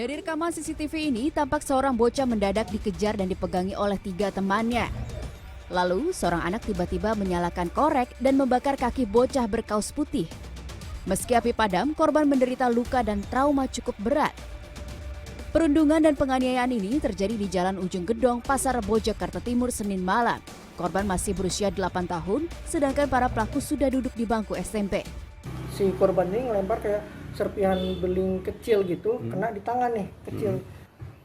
Dari rekaman CCTV ini, tampak seorang bocah mendadak dikejar dan dipegangi oleh 3 temannya. Lalu, seorang anak tiba-tiba menyalakan korek dan membakar kaki bocah berkaos putih. Meski api padam, korban menderita luka dan trauma cukup berat. Perundungan dan penganiayaan ini terjadi di Jalan Ujung Gedong, Pasar Rebo, Jakarta Timur, Senin malam. Korban masih berusia 8 tahun, sedangkan para pelaku sudah duduk di bangku SMP. Si korban ini ngelempar kayak serpihan beling kecil gitu, kena di tangan nih, kecil.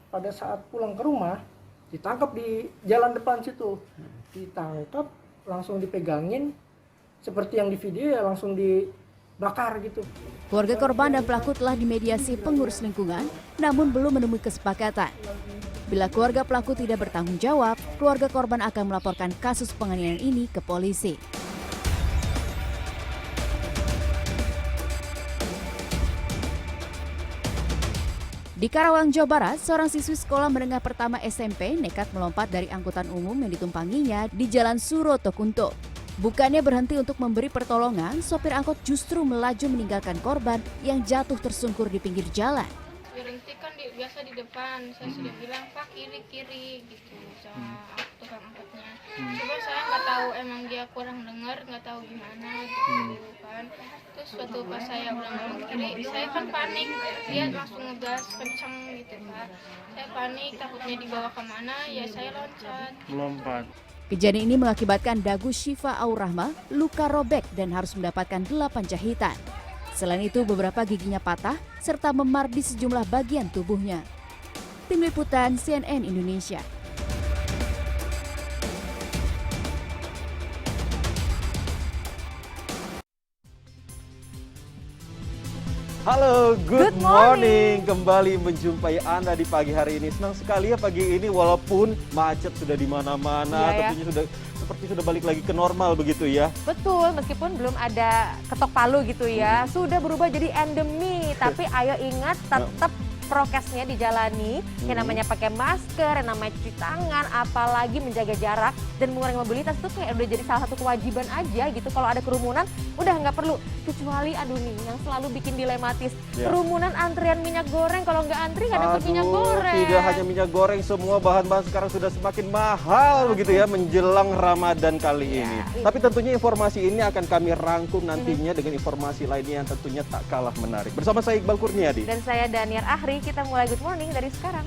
Pada saat pulang ke rumah, ditangkap di jalan depan situ. Ditangkap, langsung dipegangin, seperti yang di video ya, langsung dibakar gitu. Keluarga korban dan pelaku telah dimediasi pengurus lingkungan, namun belum menemui kesepakatan. Bila keluarga pelaku tidak bertanggung jawab, keluarga korban akan melaporkan kasus penganiayaan ini ke polisi. Di Karawang, Jawa Barat, seorang siswi sekolah menengah pertama SMP nekat melompat dari angkutan umum yang ditumpanginya di Jalan Surotokunto. Bukannya berhenti untuk memberi pertolongan, sopir angkot justru melaju meninggalkan korban yang jatuh tersungkur di pinggir jalan. Berhenti kan biasa di depan, saya sudah bilang Pak kiri gitu sama tukang angkotnya. Coba saya nggak tahu emang dia kurang dengar, nggak tahu gimana gitu kan. Terus waktu pas saya udah ngomong kiri, saya kan panik, dia langsung ngegas kenceng gitu Pak. Saya panik, takutnya dibawa kemana, ya saya melompat. Kejadian ini mengakibatkan dagu Syifa Aurrahma luka robek dan harus mendapatkan 8 jahitan. Selain itu, beberapa giginya patah serta memar di sejumlah bagian tubuhnya. Tim Liputan CNN Indonesia. Halo, good morning. Kembali menjumpai Anda di pagi hari ini. Senang sekali ya pagi ini walaupun macet sudah di mana-mana, tentunya sudah balik lagi ke normal begitu ya. Betul, meskipun belum ada ketok palu gitu ya. Sudah berubah jadi endemi, tapi ayo ingat tetap prokesnya dijalani. Yang namanya pakai masker, yang namanya cuci tangan, apalagi menjaga jarak dan mengurangi mobilitas itu kayak udah jadi salah satu kewajiban aja gitu. Kalau ada kerumunan udah nggak perlu, kecuali aduh nih yang selalu bikin dilematis, kerumunan antrian minyak goreng, kalau nggak antri nggak dapet minyak goreng. Tidak hanya minyak goreng, semua bahan-bahan sekarang sudah semakin mahal begitu ya menjelang Ramadan kali ini. Tapi tentunya informasi ini akan kami rangkum nantinya dengan informasi lainnya yang tentunya tak kalah menarik. Bersama saya Iqbal Kurniadi. Dan saya Daniar Ahri, kita mulai Good Morning dari sekarang.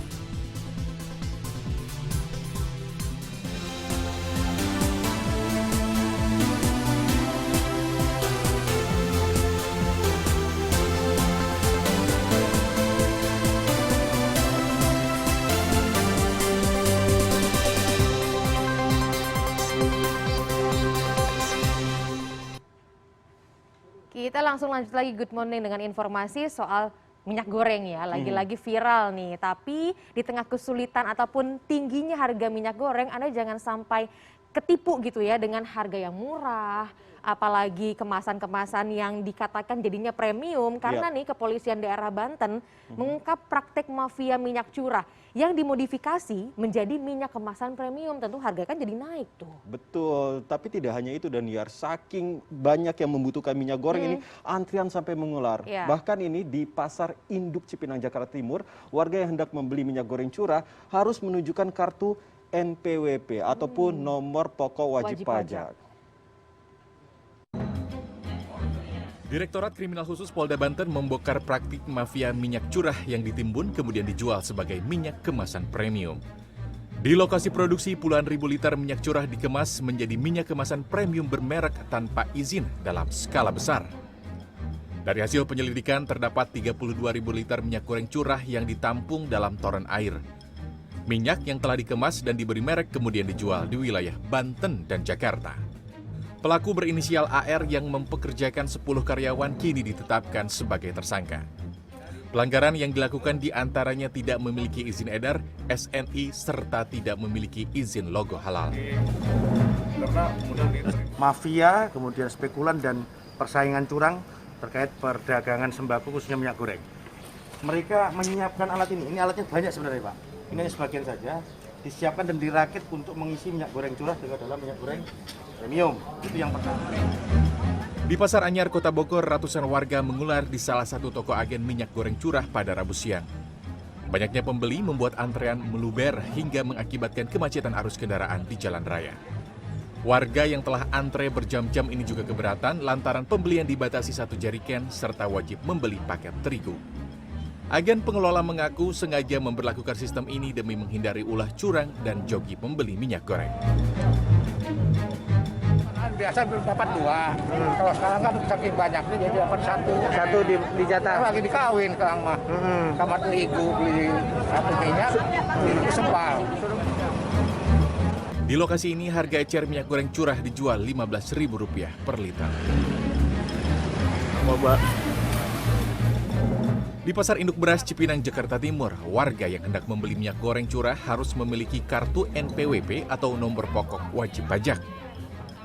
Kita langsung lanjut lagi Good Morning dengan informasi soal minyak goreng ya, lagi-lagi viral nih. Tapi di tengah kesulitan ataupun tingginya harga minyak goreng, Anda jangan sampai ketipu gitu ya dengan harga yang murah. Apalagi kemasan-kemasan yang dikatakan jadinya premium. Karena nih kepolisian daerah Banten mengungkap praktek mafia minyak curah yang dimodifikasi menjadi minyak kemasan premium. Tentu harga kan jadi naik tuh. Betul, tapi tidak hanya itu Daniar, saking banyak yang membutuhkan minyak goreng ini, antrian sampai mengular. Bahkan ini di Pasar Induk Cipinang, Jakarta Timur, warga yang hendak membeli minyak goreng curah harus menunjukkan kartu NPWP ataupun nomor pokok wajib pajak. Direktorat Kriminal Khusus Polda Banten membongkar praktik mafia minyak curah yang ditimbun kemudian dijual sebagai minyak kemasan premium. Di lokasi produksi, puluhan ribu liter minyak curah dikemas menjadi minyak kemasan premium bermerek tanpa izin dalam skala besar. Dari hasil penyelidikan, terdapat 32 ribu liter minyak goreng curah yang ditampung dalam toren air. Minyak yang telah dikemas dan diberi merek kemudian dijual di wilayah Banten dan Jakarta. Pelaku berinisial AR yang mempekerjakan 10 karyawan kini ditetapkan sebagai tersangka. Pelanggaran yang dilakukan diantaranya tidak memiliki izin edar, SNI, serta tidak memiliki izin logo halal. Mafia, kemudian spekulan dan persaingan curang terkait perdagangan sembako khususnya minyak goreng. Mereka menyiapkan alat ini alatnya banyak sebenarnya Pak. Ini hanya sebagian saja, disiapkan dan dirakit untuk mengisi minyak goreng curah dengan dalam minyak goreng premium. Itu yang pertama. Di Pasar Anyar, Kota Bogor, ratusan warga mengular di salah satu toko agen minyak goreng curah pada Rabu siang. Banyaknya pembeli membuat antrean meluber hingga mengakibatkan kemacetan arus kendaraan di jalan raya. Warga yang telah antre berjam-jam ini juga keberatan lantaran pembelian dibatasi 1 jerigen serta wajib membeli paket terigu. Agen pengelola mengaku sengaja memberlakukan sistem ini demi menghindari ulah curang dan joki pembeli minyak goreng. Biasa dapat 2, kalau sekarang kan saking banyaknya jadi dapat 1. Satu dijatah. Lagi dikawin ke mah, sama terigu beli 1 minyak, itu sebal. Di lokasi ini harga ecer minyak goreng curah dijual Rp15.000 per liter. Di Pasar Induk Beras Cipinang, Jakarta Timur, warga yang hendak membeli minyak goreng curah harus memiliki kartu NPWP atau nomor pokok wajib pajak.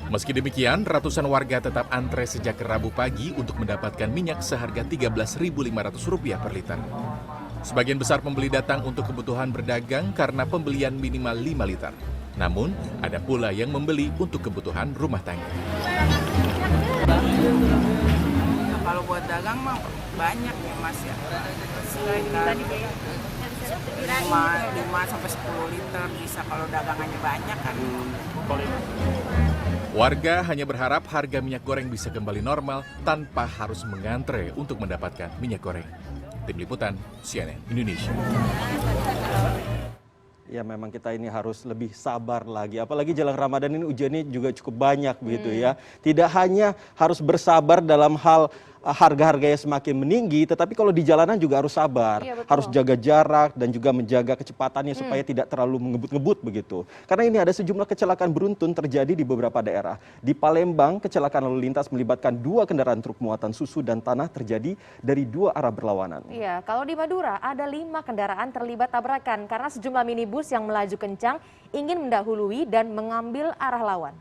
Meski demikian, ratusan warga tetap antre sejak Rabu pagi untuk mendapatkan minyak seharga Rp13.500 per liter. Sebagian besar pembeli datang untuk kebutuhan berdagang karena pembelian minimal 5 liter. Namun, ada pula yang membeli untuk kebutuhan rumah tangga. Kalau buat dagang mah banyak ya Mas ya. Sekitar 5 sampai 10 liter bisa kalau dagangannya banyak kan. Warga hanya berharap harga minyak goreng bisa kembali normal tanpa harus mengantre untuk mendapatkan minyak goreng. Tim Liputan, CNN Indonesia. Ya memang kita ini harus lebih sabar lagi. Apalagi jelang Ramadan ini ujiannya juga cukup banyak begitu ya. Tidak hanya harus bersabar dalam hal harga-harga yang semakin meninggi, tetapi kalau di jalanan juga harus sabar. Iya, harus jaga jarak dan juga menjaga kecepatannya supaya tidak terlalu mengebut-ngebut begitu. Karena ini ada sejumlah kecelakaan beruntun terjadi di beberapa daerah. Di Palembang, kecelakaan lalu lintas melibatkan 2 kendaraan truk muatan susu dan tanah terjadi dari 2 arah berlawanan. Iya, kalau di Madura ada 5 kendaraan terlibat tabrakan karena sejumlah minibus yang melaju kencang ingin mendahului dan mengambil arah lawan.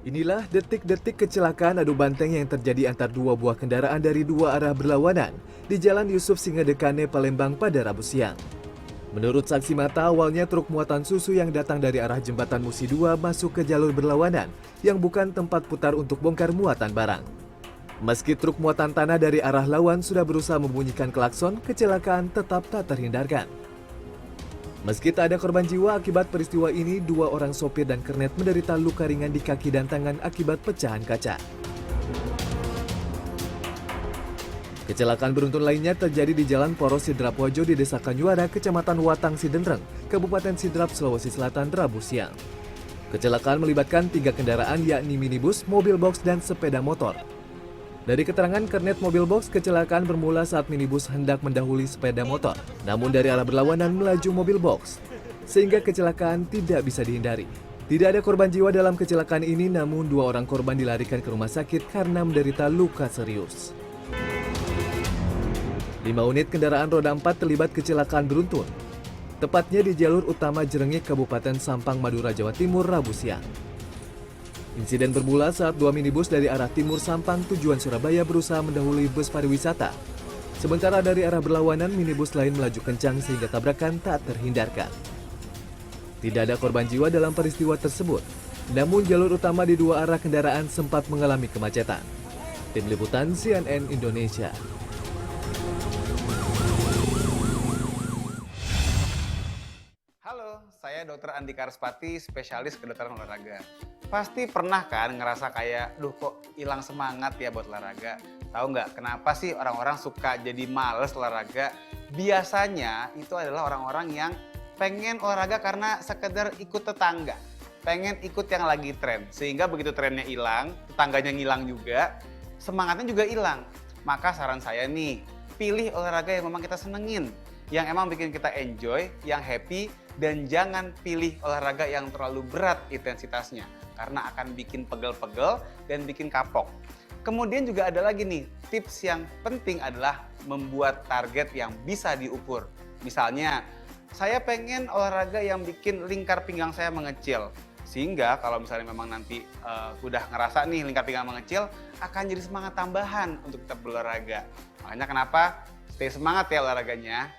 Inilah detik-detik kecelakaan adu banteng yang terjadi antar 2 buah kendaraan dari 2 arah berlawanan di Jalan Yusuf Singadekane, Palembang pada Rabu siang. Menurut saksi mata, awalnya truk muatan susu yang datang dari arah Jembatan Musi 2 masuk ke jalur berlawanan yang bukan tempat putar untuk bongkar muatan barang. Meski truk muatan tanah dari arah lawan sudah berusaha membunyikan klakson, kecelakaan tetap tak terhindarkan. Meski tak ada korban jiwa akibat peristiwa ini, 2 orang sopir dan kernet menderita luka ringan di kaki dan tangan akibat pecahan kaca. Kecelakaan beruntun lainnya terjadi di Jalan Poros Sidrap Wajo di Desa Kanyuara, Kecamatan Watang Sidenreng, Kabupaten Sidrap, Sulawesi Selatan, Rabu siang. Kecelakaan melibatkan 3 kendaraan yakni minibus, mobil box, dan sepeda motor. Dari keterangan kernet mobil box, kecelakaan bermula saat minibus hendak mendahului sepeda motor. Namun dari arah berlawanan melaju mobil box, sehingga kecelakaan tidak bisa dihindari. Tidak ada korban jiwa dalam kecelakaan ini, namun 2 orang korban dilarikan ke rumah sakit karena menderita luka serius. 5 unit kendaraan roda 4 terlibat kecelakaan beruntun, tepatnya di jalur utama Jerengik, Kabupaten Sampang, Madura, Jawa Timur, Rabu siang. Insiden bermula saat 2 minibus dari arah timur Sampang tujuan Surabaya berusaha mendahului bus pariwisata. Sementara dari arah berlawanan, minibus lain melaju kencang sehingga tabrakan tak terhindarkan. Tidak ada korban jiwa dalam peristiwa tersebut, namun jalur utama di 2 arah kendaraan sempat mengalami kemacetan. Tim Liputan CNN Indonesia. Halo, saya Dr. Andika Arspati, spesialis kedokteran olahraga. Pasti pernah kan ngerasa kayak, duh kok hilang semangat ya buat olahraga. Tahu nggak kenapa sih orang-orang suka jadi males olahraga? Biasanya itu adalah orang-orang yang pengen olahraga karena sekedar ikut tetangga. Pengen ikut yang lagi tren. Sehingga begitu trennya hilang, tetangganya ngilang juga, semangatnya juga hilang. Maka saran saya nih, pilih olahraga yang memang kita senengin. Yang emang bikin kita enjoy, yang happy, dan jangan pilih olahraga yang terlalu berat intensitasnya. Karena akan bikin pegel-pegel dan bikin kapok. Kemudian juga ada lagi nih, tips yang penting adalah membuat target yang bisa diukur. Misalnya, saya pengen olahraga yang bikin lingkar pinggang saya mengecil. Sehingga kalau misalnya memang nanti udah ngerasa nih lingkar pinggang mengecil, akan jadi semangat tambahan untuk tetap berolahraga. Makanya kenapa stay semangat ya olahraganya.